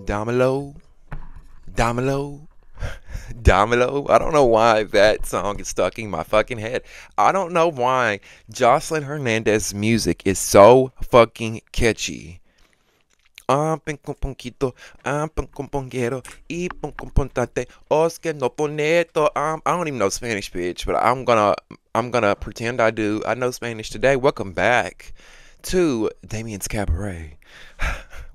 Domino, Domino, Domino. I don't know why that song is stuck in my fucking head. I don't know why Joseline Hernandez's music is so fucking catchy. I don't even know Spanish, bitch, but I'm gonna pretend I do. I know Spanish today. Welcome back to Damieon's Cabaret.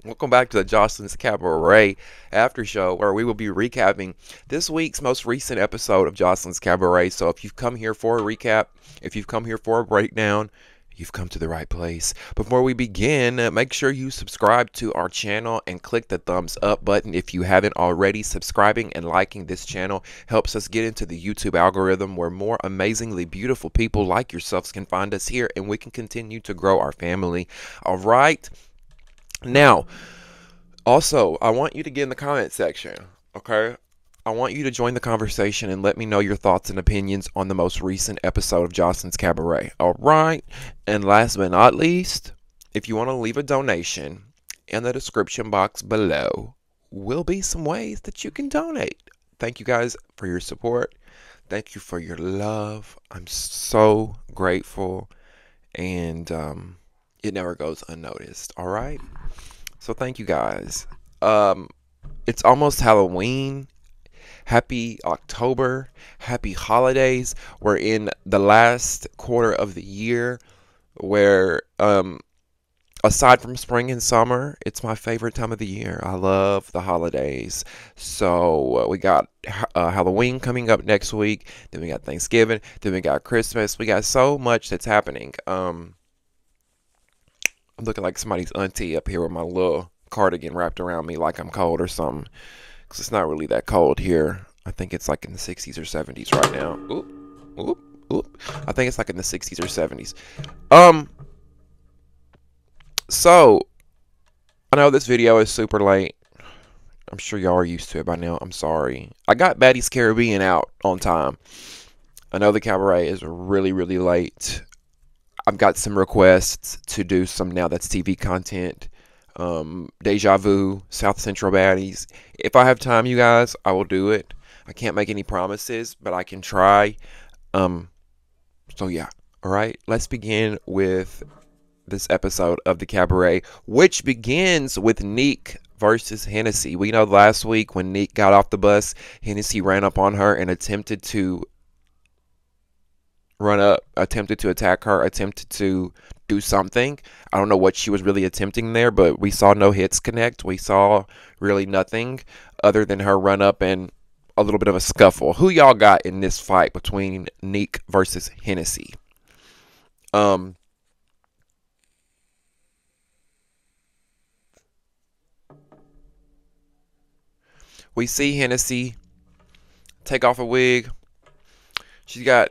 Welcome back to the Joseline's Cabaret after show, where we will be recapping this week's most recent episode of Joseline's Cabaret. So if you've come here for a recap, if you've come here for a breakdown, you've come to the right place. Before we begin, make sure you subscribe to our channel and click the thumbs up button if you haven't already. Subscribing and liking this channel helps us get into the YouTube algorithm, where more amazingly beautiful people like yourselves can find us here, and we can continue to grow our family. All right. Now, also, I want you to get in the comment section, okay? I want you to join the conversation and let me know your thoughts and opinions on the most recent episode of Joseline's Cabaret, all right? And last but not least, if you want to leave a donation, in the description box below will be some ways that you can donate. Thank you guys for your support. Thank you for your love. I'm so grateful, and it never goes unnoticed, all right? So thank you guys. It's almost Halloween. Happy October. Happy holidays. We're in the last quarter of the year, where aside from spring and summer, it's my favorite time of the year. I love the holidays. So we got Halloween coming up next week. Then we got Thanksgiving. Then we got Christmas. We got so much that's happening. I'm looking like somebody's auntie up here with my little cardigan wrapped around me like I'm cold or something. Because it's not really that cold here. I think it's like in the 60s or 70s right now. Oop, oop, oop. I think it's like in the 60s or 70s. So, I know this video is super late. I'm sure y'all are used to it by now. I'm sorry. I got Baddies Caribbean out on time. I know the Cabaret is really, really late. I've got some requests to do some Now That's TV content. Deja Vu, South Central Baddies. If I have time, you guys, I will do it. I can't make any promises, but I can try. So yeah. All right. Let's begin with this episode of the Cabaret, which begins with Neek versus Hennessy. We know last week when Neek got off the bus, Hennessy ran up on her and attempted to attack her, attempted to do something. I don't know what she was really attempting there, but we saw no hits connect. We saw really nothing other than her run up and a little bit of a scuffle. Who y'all got in this fight between Neek versus Hennessy? We see Hennessy take off a wig. She's got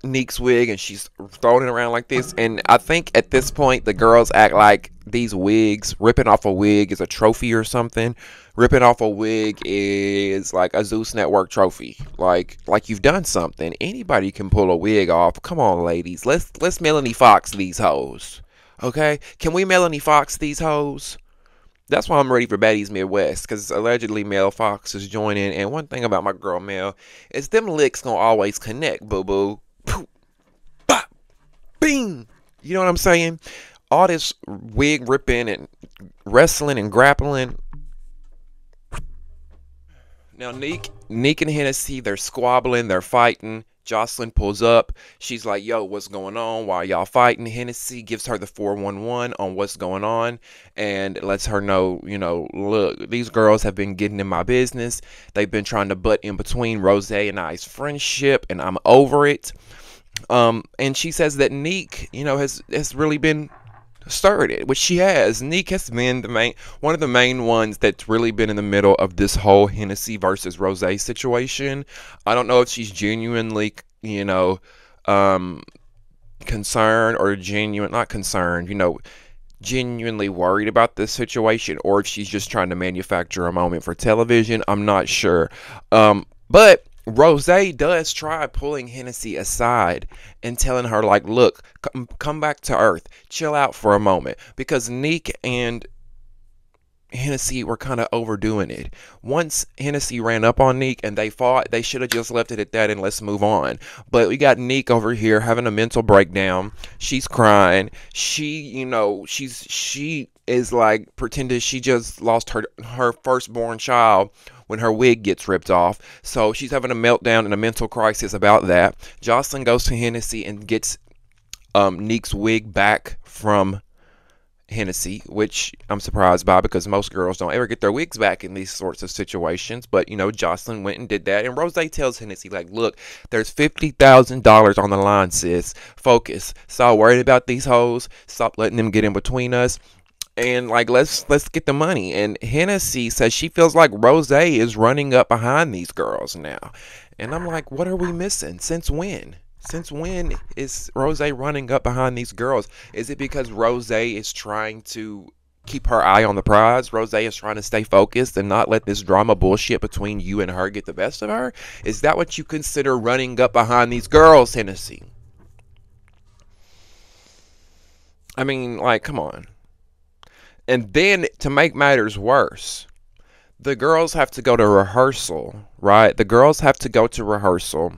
Neek's wig and she's throwing it around like this, and I think at this point the girls act like these wigs, ripping off a wig is a trophy or something. Ripping off a wig is like a Zeus Network trophy, like you've done something. Anybody can pull a wig off. Come on, ladies, let's Melanie Fox these hoes, okay? Can we Melanie Fox these hoes? That's why I'm ready for Baddies Midwest, because allegedly Mel Fox is joining, and one thing about my girl Mel is them licks gonna always connect, boo-boo. Bop, bing. You know what I'm saying? All this wig ripping and wrestling and grappling. Now Neek and Hennessy, they're squabbling, they're fighting. Joseline pulls up. She's like, yo, what's going on? Why y'all fighting? Hennessy gives her the 411 on what's going on and lets her know, you know, look, these girls have been getting in my business. They've been trying to butt in between Rose and I's friendship, and I'm over it. And she says that Neek, you know, has really been stirred it, which she has. Neek has been one of the main ones that's really been in the middle of this whole Hennessy versus Rose situation. I don't know if she's genuinely you know, um, concerned or genuine, not concerned, genuinely worried about this situation, or if she's just trying to manufacture a moment for television. I'm not sure. But Rose does try pulling Hennessy aside and telling her, like, look, come back to earth, chill out for a moment, because Neek and Hennessy were kind of overdoing it. Once Hennessy ran up on Neek and they fought, they should have just left it at that and let's move on. But we got Neek over here having a mental breakdown. She's crying. She is like pretending she just lost her firstborn child when her wig gets ripped off. So she's having a meltdown and a mental crisis about that. Joseline goes to Hennessy and gets Neek's wig back from Hennessy, which I'm surprised by because most girls don't ever get their wigs back in these sorts of situations. But Joseline went and did that, and Rose tells Hennessy, like, look, there's $50,000 on the line, sis. Focus. Stop worried about these hoes. Stop letting them get in between us. And like, let's get the money. And Hennessy says she feels like Rose is running up behind these girls now. And I'm like, what are we missing? Since when? Since when is Rose running up behind these girls? Is it because Rose is trying to keep her eye on the prize? Rose is trying to stay focused and not let this drama bullshit between you and her get the best of her? Is that what you consider running up behind these girls, Hennessy? I mean, like, come on. And then, to make matters worse, the girls have to go to rehearsal, right? The girls have to go to rehearsal.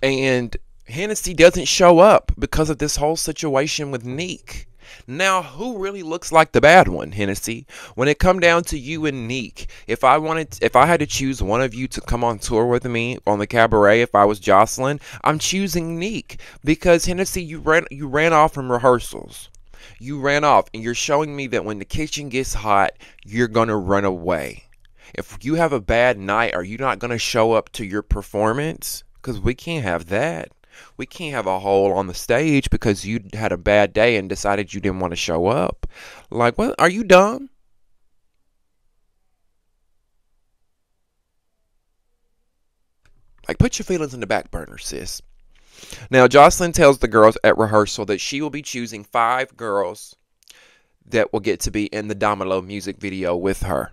And Hennessy doesn't show up because of this whole situation with Neek. Now, who really looks like the bad one, Hennessy? When it come down to you and Neek, if I had to choose one of you to come on tour with me on the Cabaret, if I was Joseline, I'm choosing Neek because Hennessy, you ran off from rehearsals. You ran off, and you're showing me that when the kitchen gets hot, you're gonna run away. If you have a bad night, are you not gonna show up to your performance? Because we can't have that. We can't have a hole on the stage because you had a bad day and decided you didn't want to show up. Like, what? Are you dumb? Like, put your feelings in the back burner, sis. Now, Joseline tells the girls at rehearsal that she will be choosing 5 girls that will get to be in the Domino music video with her.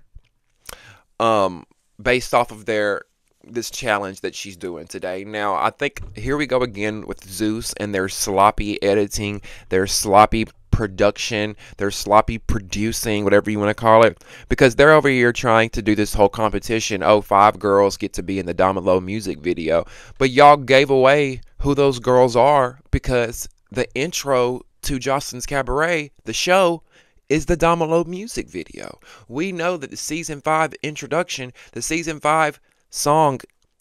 Based off of this challenge that she's doing today. Now, I think here we go again with Zeus and their sloppy editing, their sloppy production, their sloppy producing, whatever you want to call it, because they're over here trying to do this whole competition. Oh, 5 girls get to be in the Domino music video. But y'all gave away who those girls are because the intro to Joseline's Cabaret, the show, is the Domino music video. We know that the season 5 introduction, the season 5 song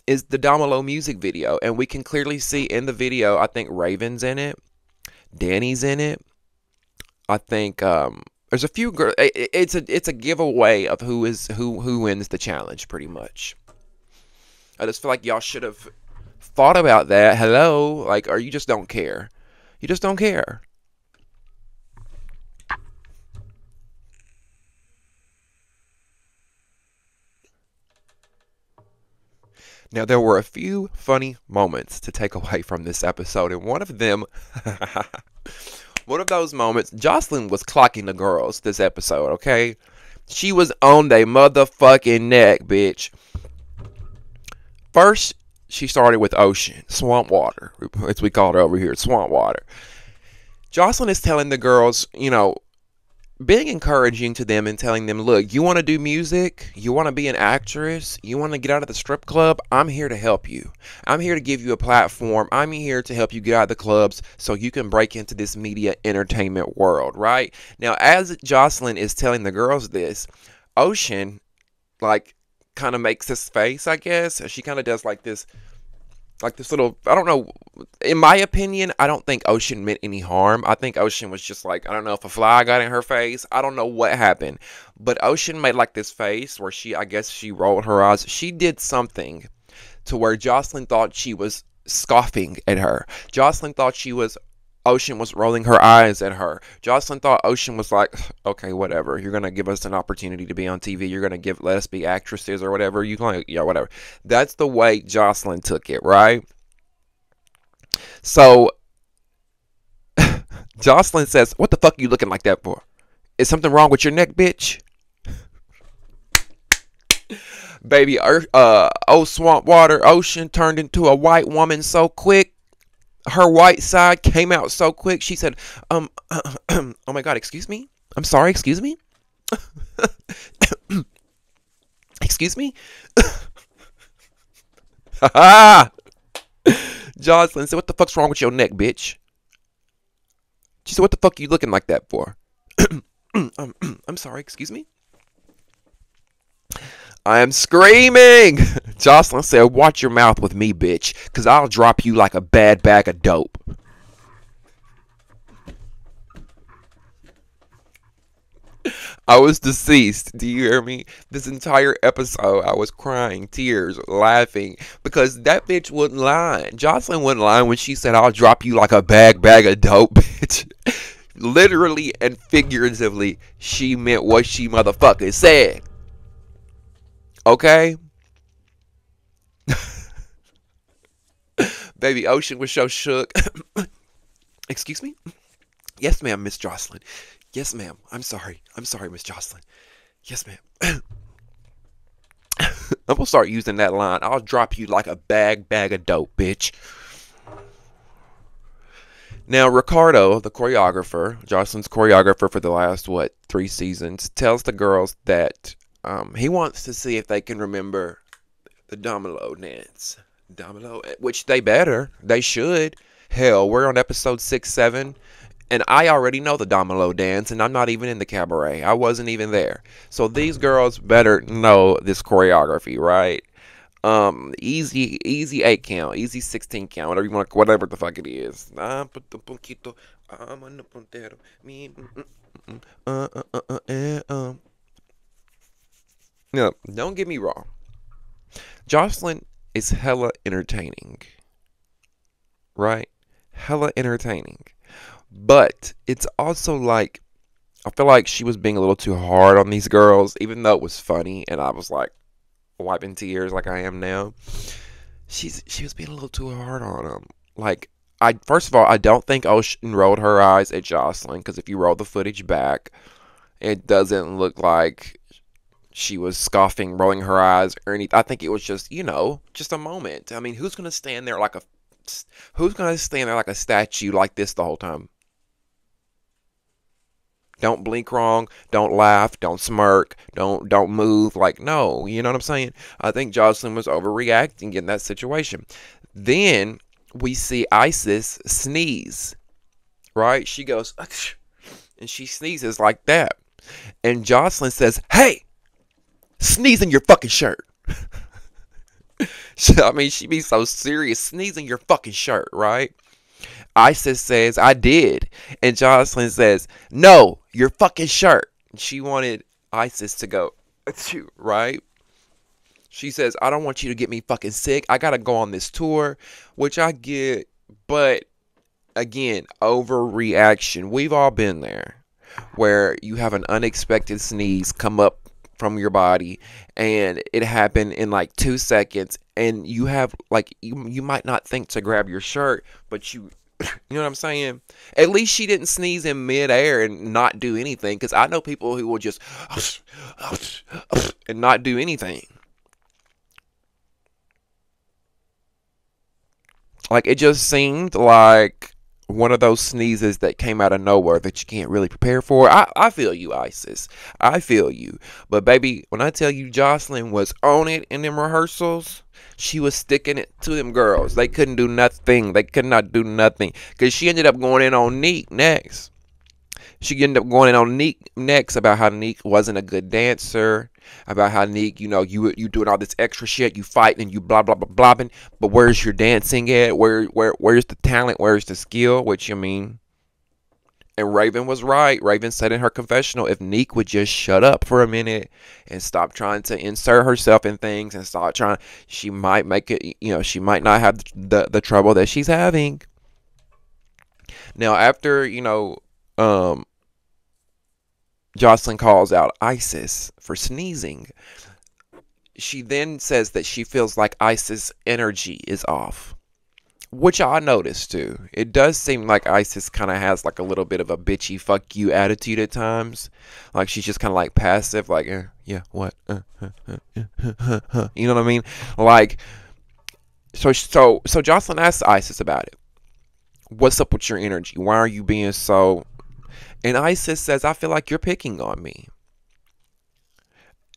is the Domino music video, and we can clearly see in the video, I think Raven's in it, Danny's in it. I think there's a few girls. It's a giveaway of who wins the challenge, pretty much. I just feel like y'all should have thought about that. Hello, like, or you just don't care. You just don't care. Now, there were a few funny moments to take away from this episode, and one of them, one of those moments, Joseline was clocking the girls this episode, okay? She was on their motherfucking neck, bitch. First, she started with Ocean, swamp water, as we call it over here, swamp water. Joseline is telling the girls, being encouraging to them and telling them, look, you want to do music? You want to be an actress? You want to get out of the strip club? I'm here to help you. I'm here to give you a platform. I'm here to help you get out of the clubs so you can break into this media entertainment world, right? Now, as Joseline is telling the girls this, Ocean, like, kind of makes this face, I guess. She kind of does like this little, I don't know, in my opinion, I don't think Ocean meant any harm. I think Ocean was just like, I don't know if a fly got in her face. I don't know what happened. But Ocean made like this face where I guess she rolled her eyes. She did something to where Joseline thought she was scoffing at her. Joseline thought she was Ocean was rolling her eyes at her. Joseline thought Ocean was like, okay, whatever. You're gonna give us an opportunity to be on TV. You're gonna let us be actresses or whatever. You can, yeah, whatever. That's the way Joseline took it, right? So Joseline says, "What the fuck are you looking like that for? Is something wrong with your neck, bitch?" Baby, old swamp water Ocean turned into a white woman so quick. Her white side came out so quick. She said, oh my God, excuse me? I'm sorry, excuse me? Excuse me? Joseline said, "What the fuck's wrong with your neck, bitch?" She said, "What the fuck are you looking like that for?" I'm sorry, excuse me? I am screaming. Joseline said, "Watch your mouth with me, bitch, because I'll drop you like a bad bag of dope." I was deceased. Do you hear me? This entire episode, I was crying, tears, laughing, because that bitch wouldn't lie. Joseline wouldn't lie when she said, "I'll drop you like a bag of dope," bitch. Literally and figuratively, she meant what she motherfucking said. Okay? Baby Ocean was so shook. Excuse me? Yes, ma'am, Miss Joseline. Yes, ma'am. I'm sorry. I'm sorry, Miss Joseline. Yes, ma'am. I'm gonna start using that line. I'll drop you like a bag of dope, bitch. Now, Ricardo, the choreographer, Joseline's choreographer for the last, 3 seasons, tells the girls that he wants to see if they can remember the domino dance. Domino, which they better. They should. Hell, we're on episode 6, 7. And I already know the domino dance, and I'm not even in the cabaret. I wasn't even there. So these girls better know this choreography, right? Easy 8 count, easy 16 count, whatever the fuck it is. No, don't get me wrong. Joseline is hella entertaining, right? Hella entertaining. But it's also like, I feel like she was being a little too hard on these girls, even though it was funny, and I was like wiping tears like I am now. She was being a little too hard on them. Like, first of all, I don't think Ocean rolled her eyes at Joseline, because if you roll the footage back, it doesn't look like she was scoffing, rolling her eyes, or anything. I think it was just, just a moment. I mean, who's gonna stand there like a statue like this the whole time? Don't blink wrong, don't laugh, don't smirk, don't move. Like, no, you know what I'm saying? I think Joseline was overreacting in that situation. Then we see Isis sneeze, right? She goes, and she sneezes like that. And Joseline says, "Hey, sneeze in your fucking shirt." I mean, she be so serious. Sneeze in your fucking shirt, right? Isis says, "I did." And Joseline says, "No, your fucking shirt." She wanted Isis to go, right? She says, "I don't want you to get me fucking sick. I gotta go on this tour," which I get, but again, overreaction. We've all been there, where you have an unexpected sneeze come up from your body, and it happened in like 2 seconds, and you have like you might not think to grab your shirt, but you know what I'm saying? At least she didn't sneeze in midair and not do anything, because I know people who will just and not do anything. Like, it just seemed like one of those sneezes that came out of nowhere that you can't really prepare for. I feel you, Isis. I feel you. But baby, when I tell you Joseline was on it in them rehearsals, she was sticking it to them girls. They couldn't do nothing. They could not do nothing. Because she ended up going in on Neek next. She ended up going in on Neek next about how Neek wasn't a good dancer, about how Neek, you doing all this extra shit, you fighting and you blah blah blah blobbing, but where's your dancing at? Where's the talent? Where's the skill? Which, you mean, and Raven was right. Raven said in her confessional, if Neek would just shut up for a minute and stop trying to insert herself in things and start trying, she might make it. She might not have the trouble that she's having. Now, after, um, Joseline calls out Isis for sneezing, she then says that she feels like Isis' energy is off. Which I noticed too. It does seem like Isis kind of has like a little bit of a bitchy fuck you attitude at times. Like she's just kind of like passive, like, yeah, what? You know what I mean? Like, so Joseline asks Isis about it. What's up with your energy? Why are you being so... And Isis says, I feel like you're picking on me.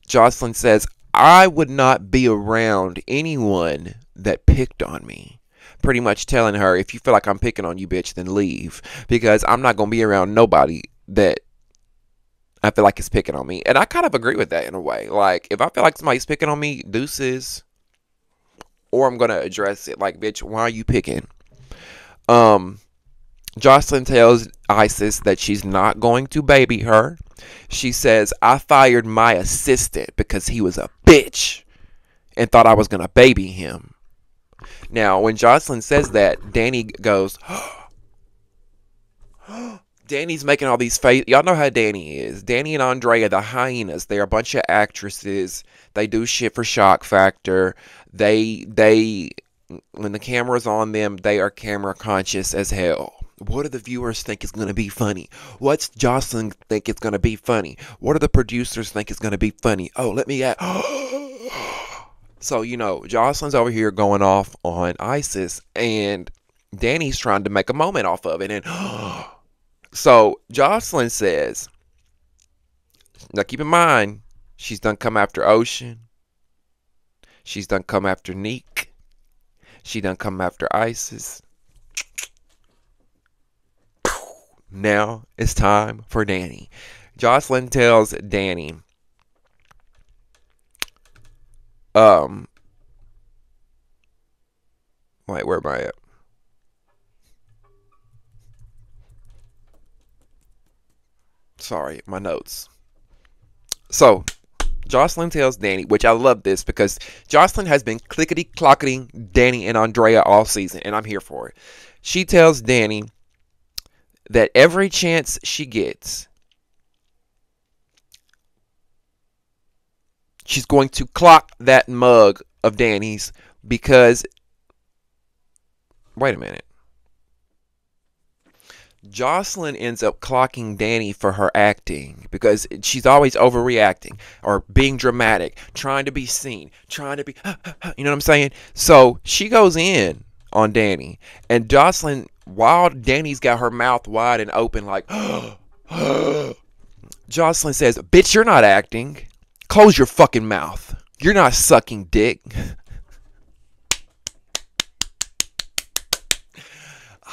Joseline says, I would not be around anyone that picked on me. Pretty much telling her, if you feel like I'm picking on you, bitch, then leave. Because I'm not going to be around nobody that I feel like is picking on me. And I kind of agree with that in a way. Like, if I feel like somebody's picking on me, deuces. Or I'm going to address it. Like, bitch, why are you picking? Joseline tells Isis that she's not going to baby her. She says, I fired my assistant because he was a bitch and thought I was going to baby him. Now, when Joseline says that, Danny goes, Danny's making all these faces. Y'all know how Danny is. Danny and Andrea, the hyenas, they're a bunch of actresses. They do shit for shock factor. They, when the camera's on them, they are camera conscious as hell. What do the viewers think is going to be funny? What's Joseline think is going to be funny? What do the producers think is going to be funny? Oh, let me add. So, Joseline's over here going off on Isis, and Danny's trying to make a moment off of it. And so Joseline says, now keep in mind, she's done come after Ocean. She's done come after Neek. She done come after Isis. Now it's time for Danny. Joseline tells Danny, wait, where am I at? Sorry, my notes. So, Joseline tells Danny, which I love this because Joseline has been clickety-clocketing Danny and Andrea all season, and I'm here for it. She tells Danny that every chance she gets, she's going to clock that mug of Danny's because, wait a minute. Joseline ends up clocking Danny for her acting because she's always overreacting or being dramatic, trying to be seen, trying to be, you know what I'm saying? So she goes in on Danny, and Joseline, while Danny's got her mouth wide and open like, Joseline says, bitch, you're not acting. Close your fucking mouth. You're not sucking dick.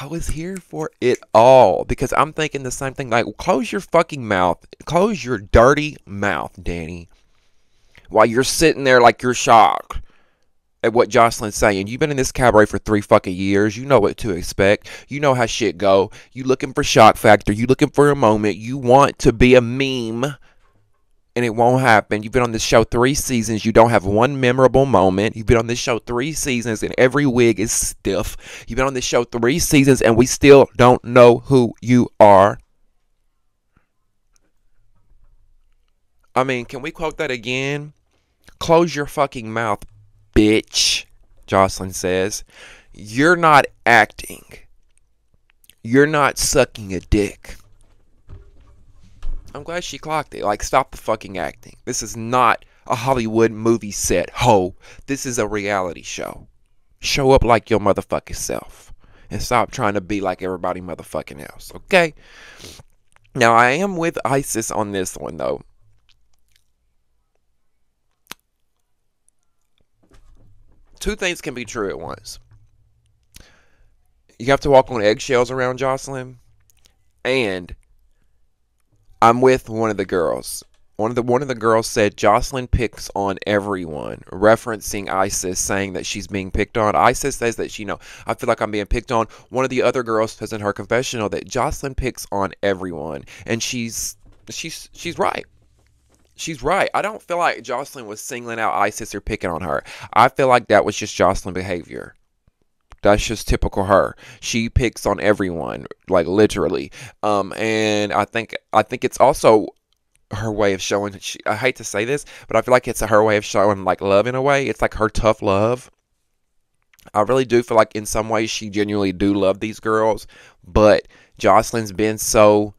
I was here for it all because I'm thinking the same thing. Like, close your fucking mouth. Close your dirty mouth, Danny. While you're sitting there like you're shocked at what Joseline's saying. You've been in this cabaret for 3 fucking years. You know what to expect. You know how shit go. You looking for shock factor. You looking for a moment. You want to be a meme. And it won't happen. You've been on this show 3 seasons. You don't have one memorable moment. You've been on this show 3 seasons and every wig is stiff. You've been on this show 3 seasons and we still don't know who you are. I mean, can we quote that again? Close your fucking mouth, bitch, Joseline says. You're not acting. You're not sucking a dick. I'm glad she clocked it. Like, stop the fucking acting. This is not a Hollywood movie set, ho. This is a reality show. Show up like your motherfucking self. And stop trying to be like everybody motherfucking else, okay? Now, I am with Isis on this one, though. Two things can be true at once. You have to walk on eggshells around Joseline, and I'm with one of the girls. One of the girls said Joseline picks on everyone, referencing Isis, saying that she's being picked on. Isis says that I feel like I'm being picked on. One of the other girls says in her confessional that Joseline picks on everyone, and she's right. She's right. I don't feel like Joseline was singling out Isis or picking on her. I feel like that was just Joseline behavior. That's just typical her. She picks on everyone, like literally. And I think it's also her way of showing. I hate to say this, but I feel like it's her way of showing like love in a way. It's like her tough love. I really do feel like in some ways she genuinely do love these girls, but Joseline's been so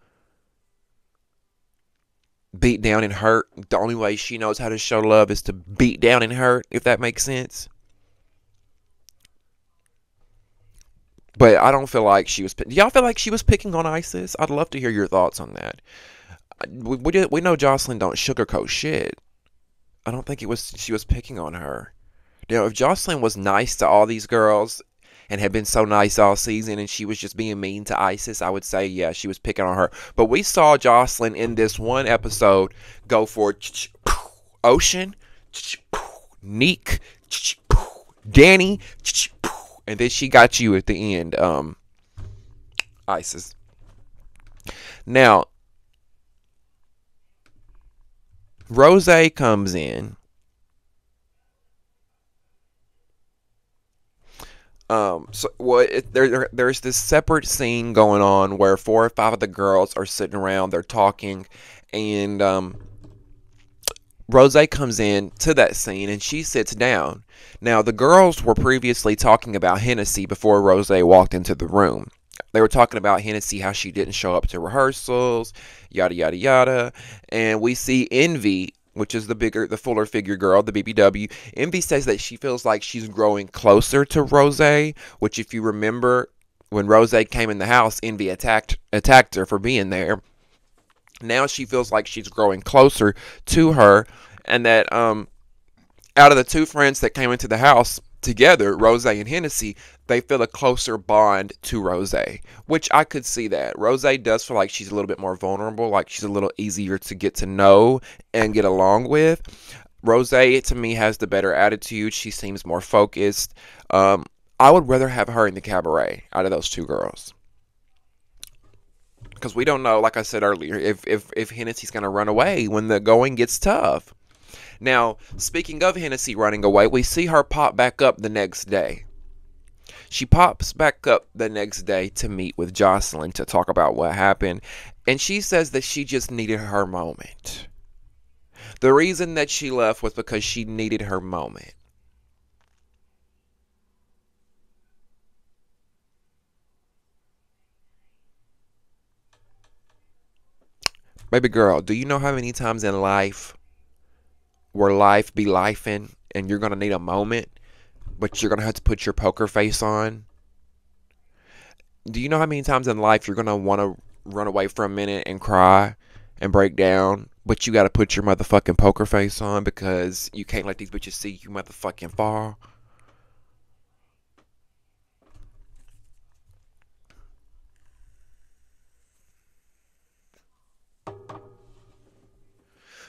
beat down and hurt. The only way she knows how to show love is to beat down and hurt, if that makes sense. But I don't feel like she was. Do y'all feel like she was picking on Isis? I'd love to hear your thoughts on that. We know Joseline don't sugarcoat shit. I don't think it was she was picking on her. You know, if Joseline was nice to all these girls and had been so nice all season and she was just being mean to Isis, I would say, yeah, she was picking on her. But we saw Joseline in this one episode go for Ocean, Neek, Danny, and then she got you at the end, Isis. Now, Rose comes in. There's this separate scene going on where 4 or 5 of the girls are sitting around, they're talking, and Rose comes in to that scene and she sits down. Now, the girls were previously talking about Hennessy before Rose walked into the room. They were talking about Hennessy, how she didn't show up to rehearsals, yada, yada, yada. And we see Envy, which is the fuller figure girl, the BBW. Envy says that she feels like she's growing closer to Rose, which if you remember, when Rose came in the house, Envy attacked her for being there. Now she feels like she's growing closer to her, and that out of the 2 friends that came into the house together, Rose and Hennessy, they feel a closer bond to Rose, which I could see that. Rose does feel like she's a little bit more vulnerable, like she's a little easier to get to know and get along with. Rose, to me, has the better attitude. She seems more focused. I would rather have her in the cabaret out of those 2 girls. Because we don't know, like I said earlier, if Hennessy's going to run away when the going gets tough. Now, speaking of Hennessy running away, we see her pop back up the next day. She pops back up the next day to meet with Joseline to talk about what happened. And she says that she just needed her moment. The reason that she left was because she needed her moment. Baby girl, do you know how many times in life where life be lifing and you're going to need a moment, but you're going to have to put your poker face on? Do you know how many times in life you're going to want to run away for a minute and cry and break down, but you got to put your motherfucking poker face on because you can't let these bitches see you motherfucking fall?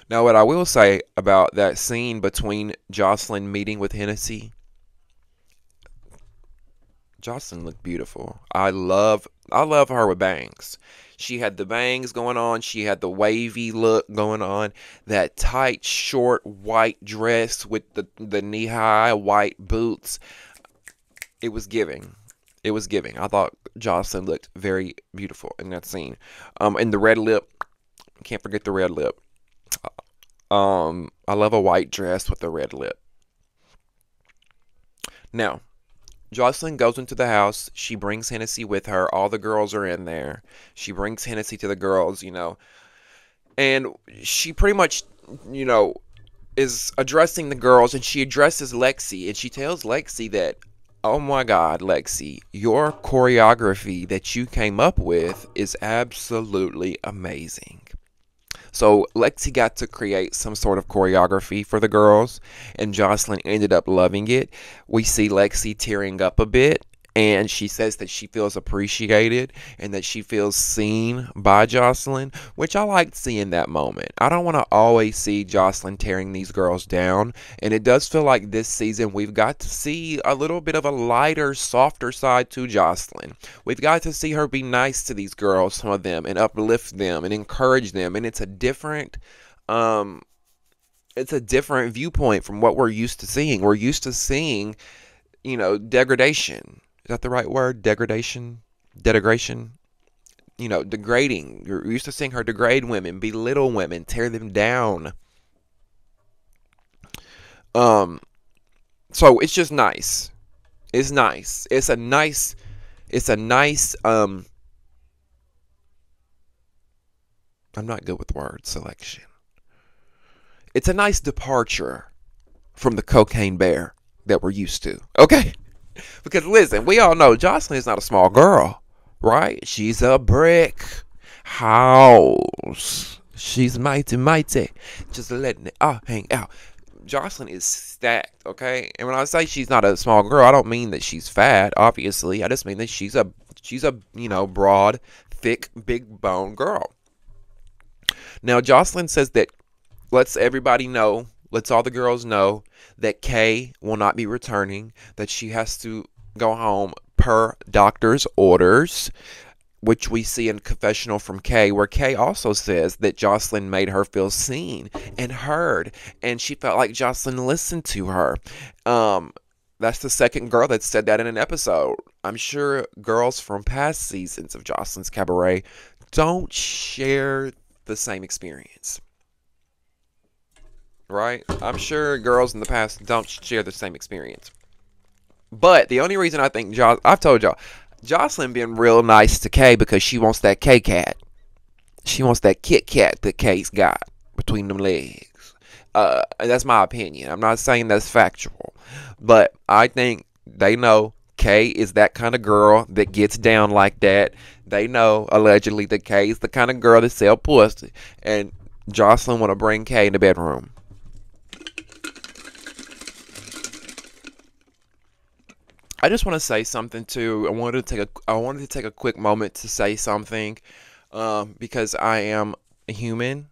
Now, what I will say about that scene between Joseline meeting with Hennessy, Joseline looked beautiful. I love her with bangs. She had the bangs going on. She had the wavy look going on. That tight, short, white dress with the knee-high white boots. It was giving. It was giving. I thought Joseline looked very beautiful in that scene. And the red lip. Can't forget the red lip. I love a white dress with a red lip. Now, Joseline goes into the house. She brings Hennessy with her. All the girls are in there. She brings Hennessy to the girls, and she pretty much, is addressing the girls, and she addresses Lexi, and she tells Lexi that, oh my God, Lexi, your choreography that you came up with is absolutely amazing. So Lexi got to create some sort of choreography for the girls, and Joseline ended up loving it. We see Lexi tearing up a bit, and she says that she feels appreciated and that she feels seen by Joseline, which I liked seeing that moment. I don't want to always see Joseline tearing these girls down, and it does feel like this season we've got to see a little bit of a lighter, softer side to Joseline. We've got to see her be nice to these girls, some of them, and uplift them and encourage them, and it's a different viewpoint from what we're used to seeing. We're used to seeing, degradation. that the right word? Degradation? Denigration? You know, degrading. You're used to seeing her degrade women, belittle women, tear them down. Um, so it's just nice. It's nice. It's a nice. I'm not good with word selection. It's a nice departure from the cocaine bear that we're used to. Okay? Because listen, we all know Joseline is not a small girl, right? She's a brick house. She's mighty, mighty. Just letting it all hang out. Joseline is stacked, okay? And when I say she's not a small girl, I don't mean that she's fat, obviously. I just mean that she's a broad, thick, big bone girl. Now Joseline says that lets everybody know, lets all the girls know that Kay will not be returning, that she has to go home per doctor's orders, which we see in confessional from Kay, where Kay also says that Joseline made her feel seen and heard, and she felt like Joseline listened to her. That's the second girl that said that in an episode. I'm sure girls from past seasons of Joseline's Cabaret don't share the same experience. Right? I'm sure girls in the past don't share the same experience. But the only reason I think I've told y'all, Joseline being real nice to Kay because she wants that K cat. She wants that Kit Kat that Kay's got between them legs. That's my opinion. I'm not saying that's factual. But I think they know Kay is that kind of girl that gets down like that. They know, allegedly, that Kay is the kind of girl that sell pussy. And Joseline want to bring Kay in the bedroom. I just want to say something too. I wanted to take a quick moment to say something, because I am a human.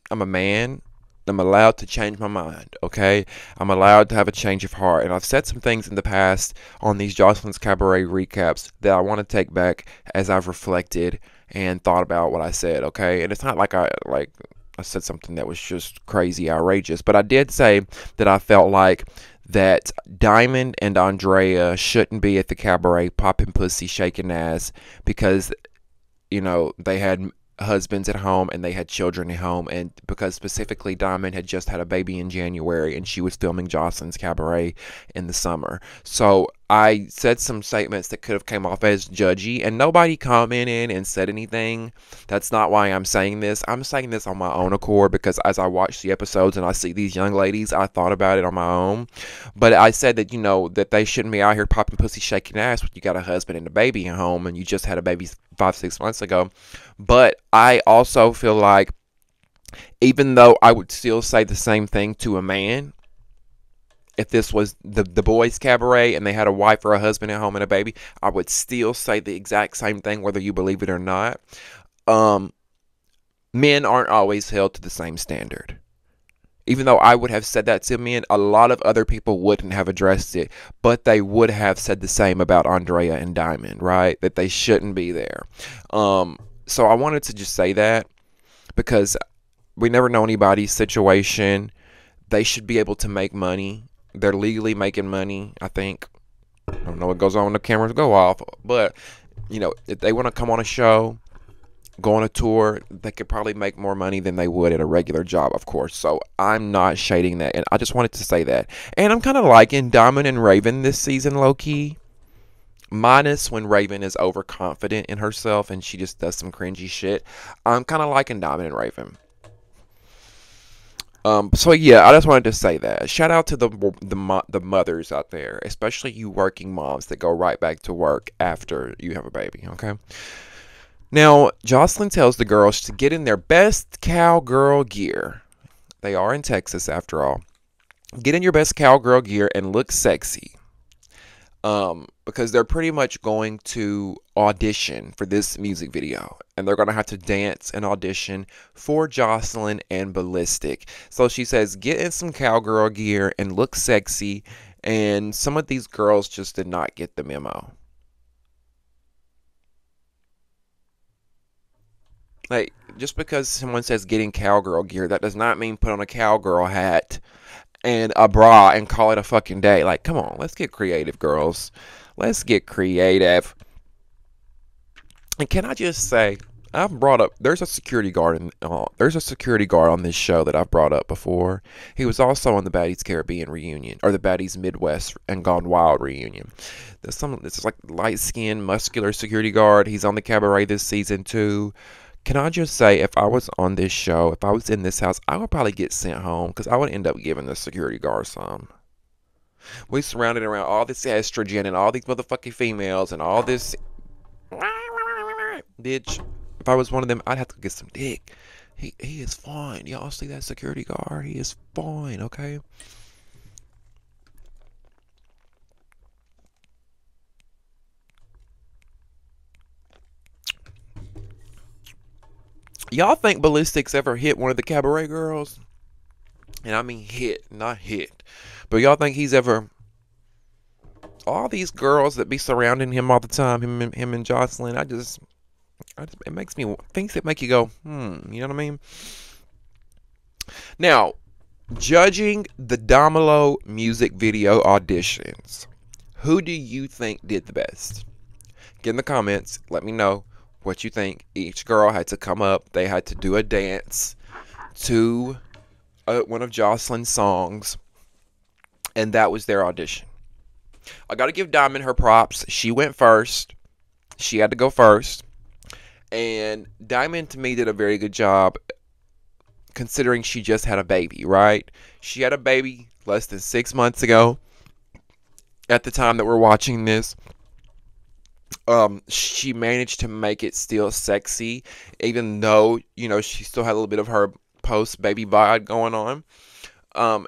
I'm a man. I'm allowed to change my mind. Okay, I'm allowed to have a change of heart, and I've said some things in the past on these Joseline's Cabaret recaps that I want to take back as I've reflected and thought about what I said. Okay, and it's not like I said something that was just crazy outrageous, but I did say that I felt like that Diamond and Andrea shouldn't be at the cabaret popping pussy, shaking ass, because, they had husbands at home and they had children at home, and because specifically Diamond had just had a baby in January and she was filming Joseline's Cabaret in the summer. So I said some statements that could have came off as judgy, and nobody commented and said anything. That's not why I'm saying this. I'm saying this on my own accord, because as I watch the episodes and I see these young ladies, I thought about it on my own. But I said that, that they shouldn't be out here popping pussy, shaking ass when you got a husband and a baby at home and you just had a baby 5-6 months ago. But I also feel like, even though I would still say the same thing to a man, if this was the boys' cabaret and they had a wife or a husband at home and a baby, I would still say the exact same thing, whether you believe it or not. Men aren't always held to the same standard. Even though I would have said that to men, a lot of other people wouldn't have addressed it, but they would have said the same about Andrea and Diamond, right? That they shouldn't be there. So I wanted to just say that, because we never know anybody's situation. They should be able to make money. They're legally making money, I think. I don't know what goes on when the cameras go off, but, if they want to come on a show, go on a tour, they could probably make more money than they would at a regular job, of course. So I'm not shading that, and I just wanted to say that. And I'm kind of liking Diamond and Raven this season, low-key. Minus when Raven is overconfident in herself and she just does some cringy shit. I'm kind of liking Diamond and Raven. So yeah, I just wanted to say that. Shout out to the mothers out there, especially you working moms that go right back to work after you have a baby, okay? Now, Joseline tells the girls to get in their best cowgirl gear. They are in Texas, after all. Get in your best cowgirl gear and look sexy. Because they're pretty much going to audition for this music video, and they're going to have to dance and audition for Joseline and Ballistic. So she says, get in some cowgirl gear and look sexy, and some of these girls just did not get the memo. Like, just because someone says getting cowgirl gear, that does not mean put on a cowgirl hat and a bra and call it a fucking day. Like, come on, let's get creative, girls. Let's get creative. And can I just say, I've brought up, there's a security guard on this show that I've brought up before. He was also on the Baddies Caribbean reunion, or the Baddies Midwest and Gone Wild reunion. This is like light skinned, muscular security guard. He's on the Cabaret this season too. Can I just say, if I was on this show, if I was in this house, I would probably get sent home because I would end up giving the security guard some. We surrounded around all this estrogen and all these motherfucking females and all this. Bitch, if I was one of them, I'd have to get some dick. He is fine. Y'all see that security guard? He is fine, okay? Y'all think Ballistics ever hit one of the Cabaret girls? And I mean hit, not hit. But y'all think he's ever... All these girls that be surrounding him all the time, him and Joseline, it makes me... Things that make you go, you know what I mean? Now, judging the Damieon music video auditions, who do you think did the best? Get in the comments. Let me know what you think. Each girl had to come up. They had to do a dance to one of Joseline's songs. And that was their audition. I got to give Diamond her props. She went first. She had to go first. And Diamond, to me, did a very good job considering she just had a baby, right? She had a baby less than 6 months ago at the time that we're watching this. She managed to make it still sexy, even though, you know, she still had a little bit of her post-baby vibe going on.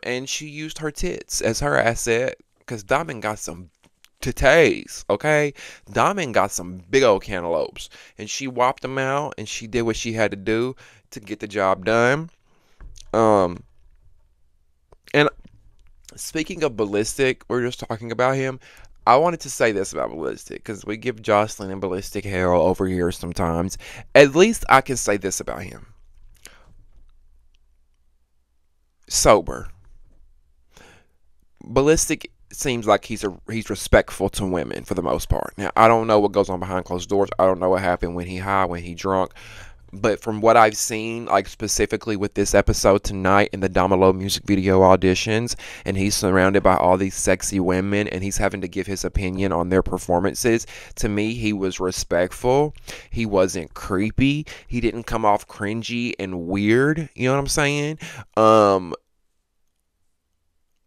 And she used her tits as her asset, because Diamond got some titties, okay? Diamond got some big old cantaloupes, and she whopped them out, and she did what she had to do to get the job done. And speaking of Ballistic, we're just talking about him. I wanted to say this about Ballistic, because we give Joseline and Ballistic hell over here sometimes. At least I can say this about him. Sober. Ballistic seems like he's respectful to women for the most part. Now, I don't know what goes on behind closed doors. I don't know what happened when he high, when he drunk. But from what I've seen, like specifically with this episode tonight in the Damieon music video auditions, and he's surrounded by all these sexy women, and he's having to give his opinion on their performances, to me, he was respectful. He wasn't creepy. He didn't come off cringy and weird. You know what I'm saying?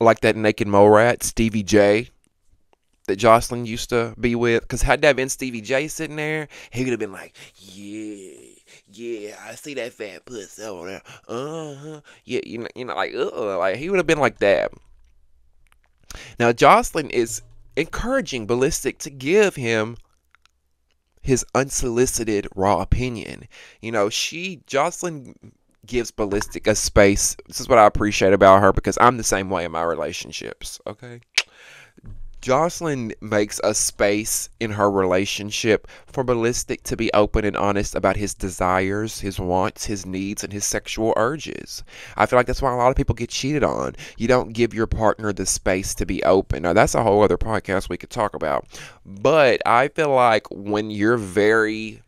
Like that naked mole rat, Stevie J, that Joseline used to be with. Because had that been Stevie J sitting there, he would have been like, yeah, I see that fat pussy over there. Yeah, you know, like he would have been like that. Now, Joseline is encouraging Ballistic to give him his unsolicited raw opinion. You know, Joseline gives Ballistic a space. This is what I appreciate about her, because I'm the same way in my relationships, okay? Joseline makes a space in her relationship for Ballistic to be open and honest about his desires, his wants, his needs, and his sexual urges. I feel like that's why a lot of people get cheated on. You don't give your partner the space to be open. Now, that's a whole other podcast we could talk about. But I feel like when you're very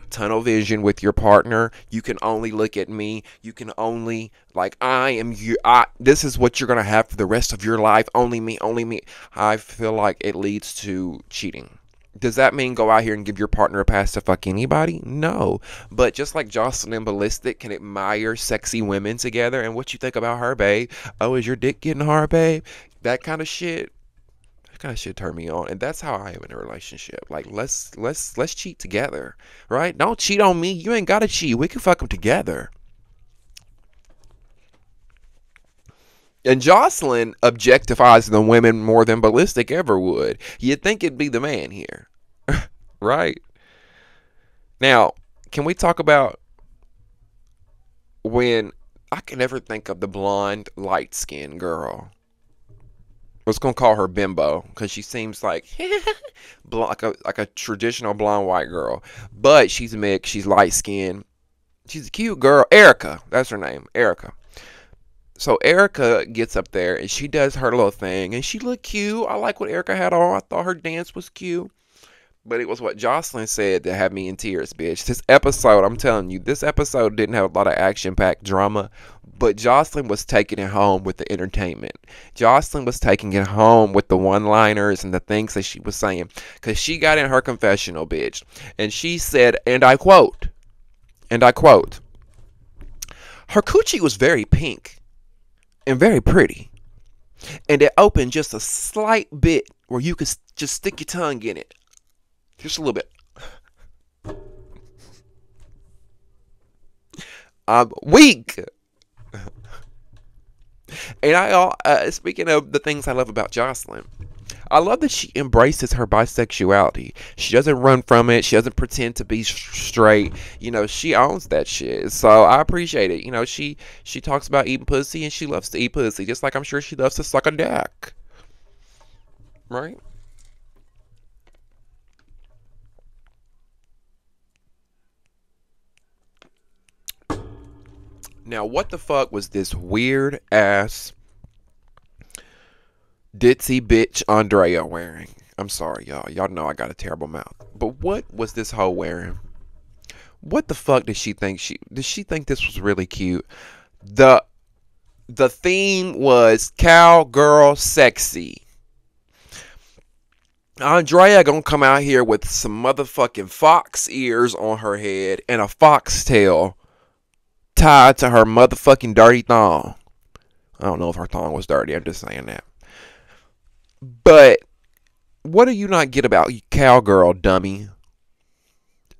tunnel vision with your partner, you can only look at me, you can only, like, I am you, this is what you're gonna have for the rest of your life, only me, I feel like it leads to cheating. Does that mean go out here and give your partner a pass to fuck anybody? No. But just like Joseline and Ballistic can admire sexy women together, and what you think about her, babe? Oh, is your dick getting hard, babe? That kind of shit turn me on. And that's how I am in a relationship. Like, let's cheat together, right? Don't cheat on me. You ain't gotta cheat. We can fuck them together. And Joseline objectifies the women more than Ballistic ever would. You'd think it'd be the man here. Right? Now, can we talk about when I can never think of the blonde, light-skinned girl. I was gonna call her Bimbo because she seems like like a traditional blonde white girl, but she's mixed. She's light skinned. She's a cute girl. Erica, that's her name, Erica. So Erica gets up there and she does her little thing and she looked cute. I like what Erica had on. I thought her dance was cute. But it was what Joseline said that had me in tears, bitch. This episode, I'm telling you, this episode didn't have a lot of action-packed drama, but Joseline was taking it home with the entertainment. Joseline was taking it home with the one-liners and the things that she was saying. Because she got in her confessional, bitch. And she said, and I quote, her coochie was very pink and very pretty. And it opened just a slight bit where you could just stick your tongue in it. Just a little bit. I'm weak. And speaking of the things I love about Joseline, I love that she embraces her bisexuality. She doesn't run from it. She doesn't pretend to be straight. You know, she owns that shit. So I appreciate it. You know, she talks about eating pussy and she loves to eat pussy, just like I'm sure she loves to suck a dick. Right? Now, what the fuck was this weird ass ditzy bitch Andrea wearing? I'm sorry, y'all. Y'all know I got a terrible mouth. But what was this hoe wearing? What the fuck did she think? Did she think this was really cute? The theme was cowgirl sexy. Andrea gonna come out here with some motherfucking fox ears on her head and a foxtail tied to her motherfucking dirty thong. I don't know if her thong was dirty. I'm just saying that. But what do you not get about cowgirl, dummy?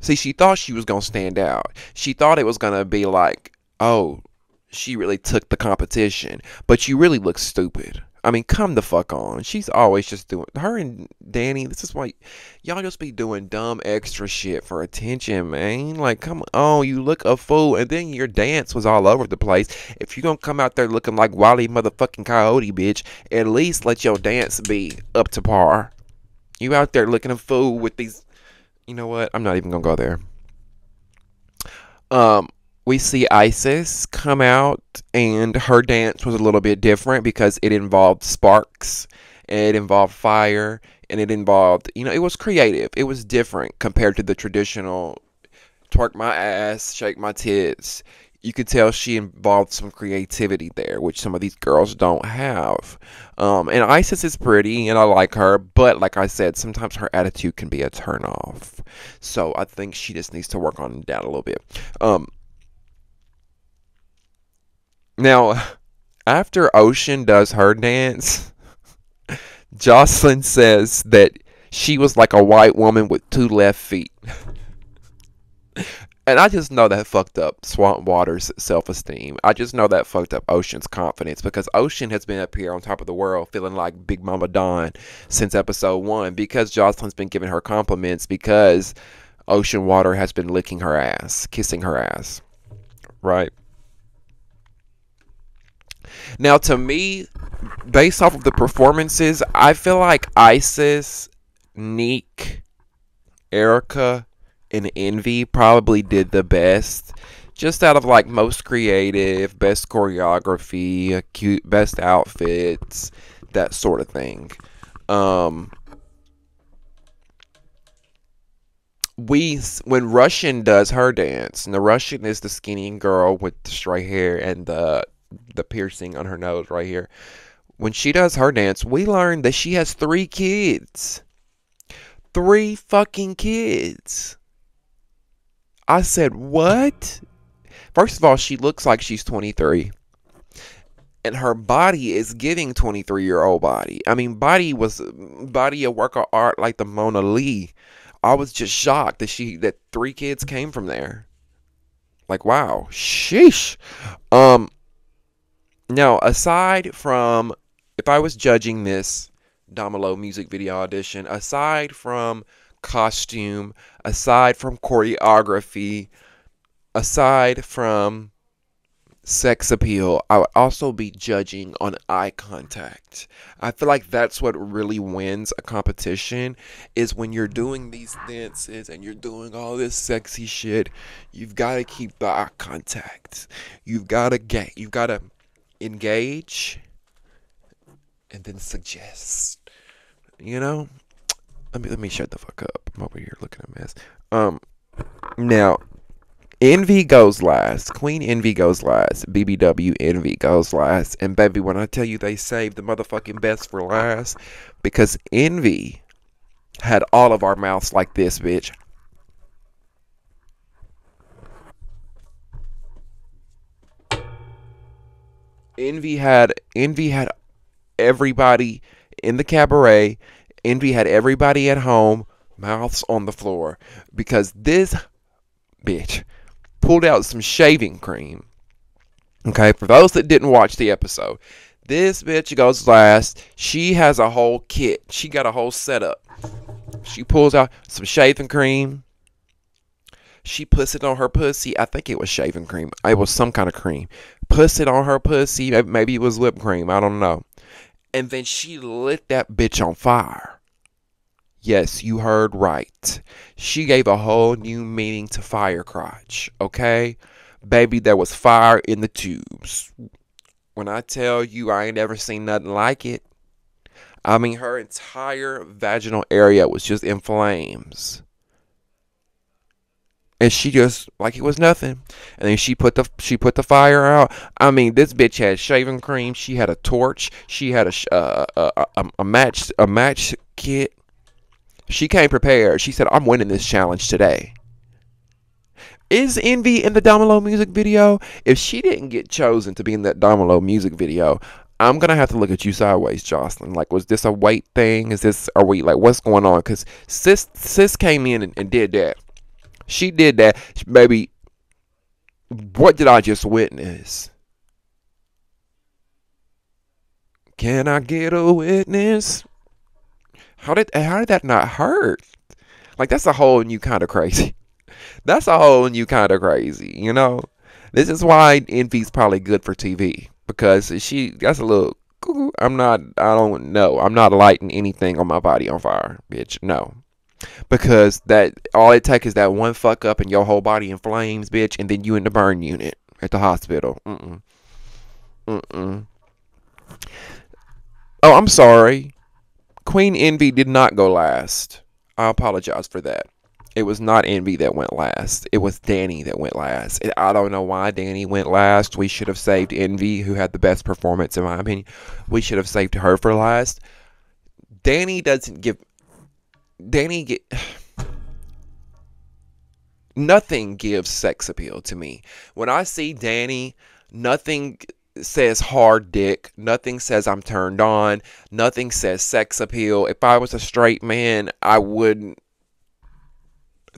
See, she thought she was going to stand out. She thought it was going to be like, oh, she really took the competition. But you really look stupid. I mean, come the fuck on. She's always just doing... Her and Danny, this is why... Y'all just be doing dumb extra shit for attention, man. Like, come on, you look a fool. And then your dance was all over the place. If you're gonna come out there looking like Wile motherfucking Coyote, bitch, at least let your dance be up to par. You out there looking a fool with these... You know what? I'm not even gonna go there. We see Isis come out, and her dance was a little bit different because it involved sparks, it involved fire, and it involved, you know, it was creative. It was different compared to the traditional twerk my ass, shake my tits. You could tell she involved some creativity there, which some of these girls don't have. And Isis is pretty, and I like her, but like I said, sometimes her attitude can be a turnoff. So I think she just needs to work on that a little bit. Now, after Ocean does her dance, Joseline says that she was like a white woman with two left feet. And I just know that fucked up Swamp Water's self-esteem. I just know that fucked up Ocean's confidence, because Ocean has been up here on top of the world feeling like Big Mama Dawn since episode 1, because Joseline's been giving her compliments, because Ocean Water has been licking her ass, kissing her ass. Right? Now, to me, based off of the performances, I feel like Isis, Neek, Erica, and Envy probably did the best. Just out of like most creative, best choreography, cute, best outfits, that sort of thing. When Russian does her dance, and the Russian is the skinny girl with the straight hair and the piercing on her nose right here. When she does her dance, we learn that she has 3 kids. 3 fucking kids. I said, what? First of all, she looks like she's 23. And her body is giving 23-year-old body. I mean, body a work of art like the Mona Lisa. I was just shocked that 3 kids came from there. Like, wow. Sheesh. Now, aside from, if I was judging this Damieon music video audition, aside from costume, aside from choreography, aside from sex appeal, I would also be judging on eye contact. I feel like that's what really wins a competition, is when you're doing these dances and you're doing all this sexy shit, you've got to keep the eye contact. You've got to engage and then suggest. You know? Let me shut the fuck up. I'm over here looking at a mess. Now, Envy goes last. Queen Envy goes last. BBW Envy goes last. And baby, when I tell you they saved the motherfucking best for last, because Envy had all of our mouths like this, bitch. Envy had everybody in the cabaret. Envy had everybody at home, mouths on the floor, because this bitch pulled out some shaving cream. Okay, for those that didn't watch the episode, this bitch goes last. She has a whole kit. She got a whole setup. She pulls out some shaving cream. She puts it on her pussy. I think it was shaving cream. It was some kind of cream. Puts it on her pussy. Maybe it was whipped cream. I don't know. And then she lit that bitch on fire. Yes, you heard right. She gave a whole new meaning to fire crotch. Okay? Baby, there was fire in the tubes. When I tell you I ain't ever seen nothing like it. I mean, her entire vaginal area was just in flames. And she just, like it was nothing. And then she put the fire out. I mean, this bitch had shaving cream. She had a torch. She had a match kit. She came prepared. She said, I'm winning this challenge today. Is Envy in the Domino music video? If she didn't get chosen to be in that Domino music video, I'm going to have to look at you sideways, Joseline. Like, was this a weight thing? Are we, like, what's going on? Because sis came in and did that. She did that. Baby, what did I just witness? Can I get a witness? How did that not hurt? Like, that's a whole new kind of crazy. That's a whole new kind of crazy, you know? This is why Envy's probably good for TV. Because that's a little, I don't know. I'm not lighting anything on my body on fire, bitch. No. Because that all it takes is that one fuck up and your whole body in flames, bitch, and then you in the burn unit at the hospital. Oh, I'm sorry. Queen Envy did not go last. I apologize for that. It was not Envy that went last. It was Danny that went last. And I don't know why Danny went last. We should have saved Envy, who had the best performance, in my opinion. We should have saved her for last. Nothing gives sex appeal to me. When I see Danny, nothing says hard dick. Nothing says I'm turned on. Nothing says sex appeal. If I was a straight man, I wouldn't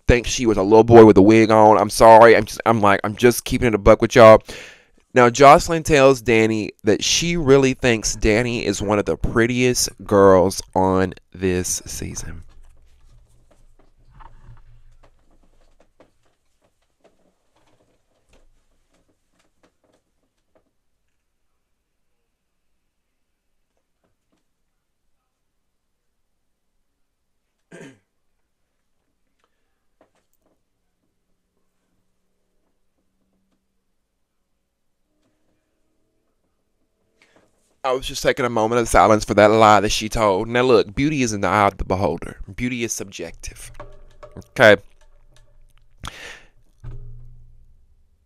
think she was a little boy with a wig on. I'm sorry. I'm just keeping it a buck with y'all. Now, Joseline tells Danny that she really thinks Danny is one of the prettiest girls on this season. I was just taking a moment of silence for that lie that she told. Now look, beauty is in the eye of the beholder. Beauty is subjective. Okay.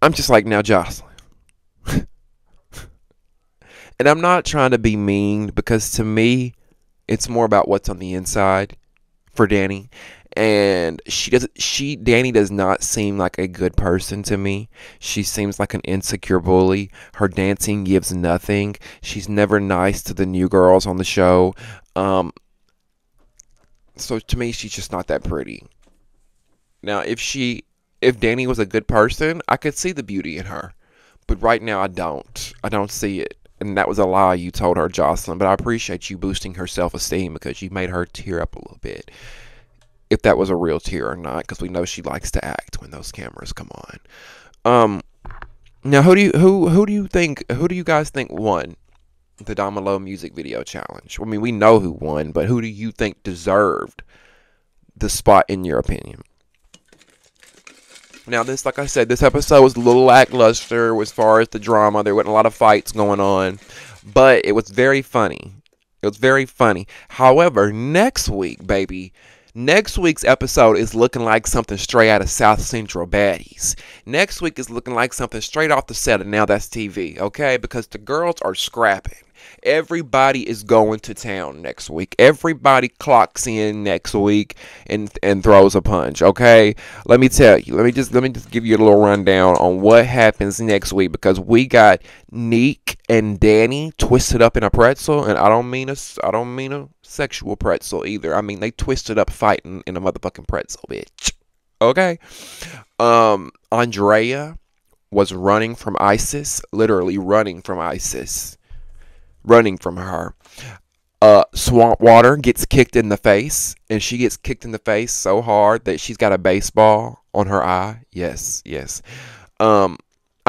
I'm just like, now Joseline. And I'm not trying to be mean, because to me, it's more about what's on the inside for Danny. And Danny does not seem like a good person to me. She seems like an insecure bully. Her dancing gives nothing. She's never nice to the new girls on the show. So to me, she's just not that pretty. Now, if Danny was a good person, I could see the beauty in her. But right now, I don't. I don't see it. And that was a lie you told her, Joseline. But I appreciate you boosting her self-esteem, because you made her tear up a little bit. If that was a real tear or not, because we know she likes to act when those cameras come on. Now who do you guys think won the Domino music video challenge? I mean, we know who won, but who do you think deserved the spot in your opinion? Now, this, like I said, this episode was a little lackluster as far as the drama. There wasn't a lot of fights going on, but it was very funny. It was very funny. However, next week, baby, next week's episode is looking like something straight out of South Central Baddies. Next week is looking like something straight off the set of Now That's TV, okay? Because the girls are scrapping. Everybody is going to town next week. Everybody clocks in next week and throws a punch, okay? Let me tell you. Let me just give you a little rundown on what happens next week, because we got Neek and Danny twisted up in a pretzel, and I don't mean a sexual pretzel either. I mean they twisted up fighting in a motherfucking pretzel, bitch. Okay? Andrea was running from ISIS, literally running from ISIS. Running from her. Swamp Water gets kicked in the face, and she gets kicked in the face so hard that she's got a baseball on her eye. Yes. I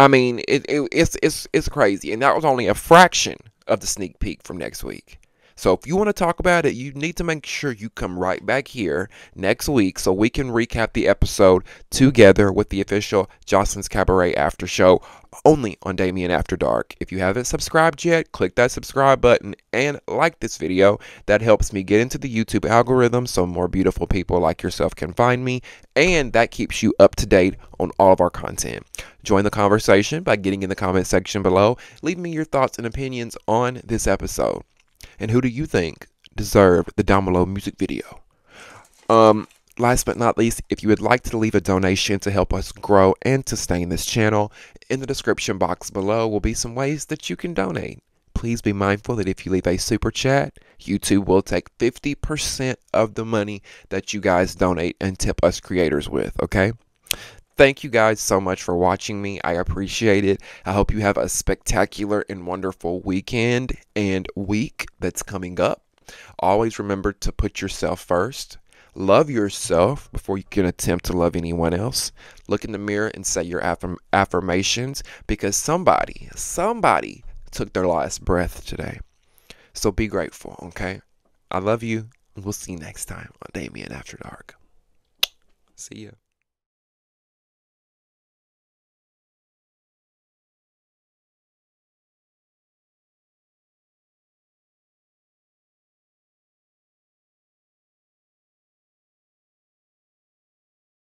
mean, it's crazy, and that was only a fraction of the sneak peek from next week. So if you want to talk about it, you need to make sure you come right back here next week so we can recap the episode together with the official Joseline's Cabaret after show only on Damieon After Dark. If you haven't subscribed yet, click that subscribe button and like this video. That helps me get into the YouTube algorithm so more beautiful people like yourself can find me, and that keeps you up to date on all of our content. Join the conversation by getting in the comment section below. Leave me your thoughts and opinions on this episode. And who do you think deserved the down below music video? Last but not least, if you would like to leave a donation to help us grow and sustain this channel, in the description box below will be some ways that you can donate. Please be mindful that if you leave a super chat, YouTube will take 50% of the money that you guys donate and tip us creators with, okay? Thank you guys so much for watching me. I appreciate it. I hope you have a spectacular and wonderful weekend and week that's coming up. Always remember to put yourself first. Love yourself before you can attempt to love anyone else. Look in the mirror and say your affirmations, because somebody took their last breath today. So be grateful, okay? I love you, and we'll see you next time on Damieon After Dark. See ya.